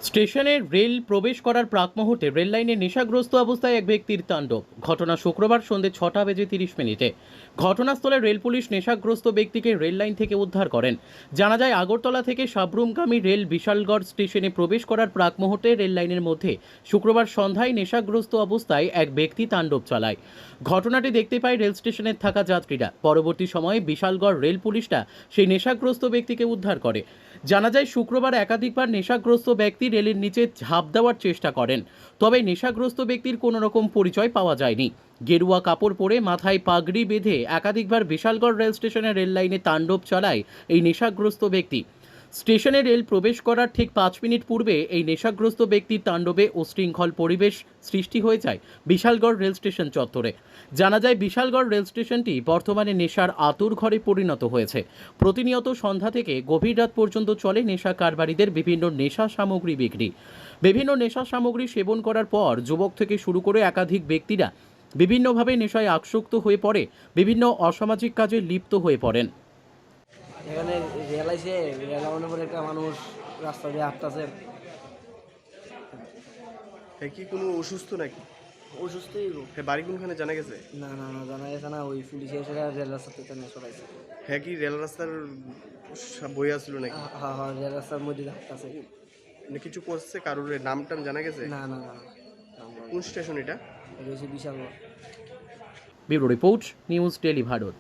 স্টেশনে রেল প্রবেশ করার প্রাক মুহূর্তে রেল লাইনে নেশাগ্রস্ত অবস্থায় এক ব্যক্তির তাণ্ডব। ঘটনা শুক্রবার সন্ধ্যে 6:30 ঘটনাস্থলে রেল পুলিশ নেশাগ্রস্ত ব্যক্তিকে রেল লাইন থেকে উদ্ধার করেন। জানা যায়, আগরতলা থেকে সাবরুমগামী রেল বিশালগড় স্টেশনে প্রবেশ করার প্রাক মুহূর্তে রেল লাইনের মধ্যে শুক্রবার সন্ধ্যায় নেশাগ্রস্ত অবস্থায় এক ব্যক্তি তাণ্ডব চালায়। ঘটনাটি দেখতে পায় রেল স্টেশনে থাকা যাত্রীরা। পরবর্তী সময়ে বিশালগড় রেল পুলিশরা সেই নেশাগ্রস্ত ব্যক্তিকে উদ্ধার করে। জানা যায়, শুক্রবার একাধিকবার নেশাগ্রস্ত ব্যক্তি রেলের নিচে ঝাঁপ দেওয়ার চেষ্টা করেন, তবে নেশাগ্রস্ত ব্যক্তির কোনো রকম পরিচয় পাওয়া যায়নি। গেরুয়া কাপড় পরে মাথায় পাগড়ি বেঁধে একাধিকবার বিশালগড় রেল স্টেশনের রেল লাইনে তাণ্ডব চালায় এই নেশাগ্রস্ত ব্যক্তি। স্টেশনে রেল প্রবেশ করার ঠিক 5 মিনিট পূর্বে এই নেশাগ্রস্ত ব্যক্তির তাণ্ডবে উশৃঙ্খল পরিবেশ সৃষ্টি হয়ে যায় বিশালগড় রেল স্টেশন চত্বরে। জানা যায়, বিশালগড় রেল স্টেশনটি বর্তমানে নেশার আতুর ঘরে পরিণত হয়েছে। প্রতিনিয়ত সন্ধ্যা থেকে গভীর রাত পর্যন্ত চলে নেশা কারবারিদের বিভিন্ন নেশা সামগ্রী বিক্রি। বিভিন্ন নেশা সামগ্রী সেবন করার পর যুবক থেকে শুরু করে একাধিক ব্যক্তিরা বিভিন্নভাবে নেশায় আসক্ত হয়ে পড়ে, বিভিন্ন অসামাজিক কাজে লিপ্ত হয়ে পড়েন। এখানে রেল আইছে, রেল আউনের পরে একটা মানুষ রাস্তা দিয়ে হাঁটতেছে। হ্যাঁ, কি কোনো অসুস্থ নাকি? অসুস্থই হোক। হ্যাঁ, বাড়ি কোনখানে জানা গেছে? না না না, জানা গেছে না। ওই পুলিশে এসে রেল রাস্তা থেকে নিয়ে সরাইছে। হ্যাঁ, কি রেল রাস্তার বই আসছিল নাকি? হ্যাঁ হ্যাঁ, রেল রাস্তার মধ্যে হাঁটতেছে। না কিছু করছে, কারোর নাম টাম জানা গেছে? না না না, কোন স্টেশন এটা? এটা হচ্ছে বিশাল। Bureau report, news daily Bharat.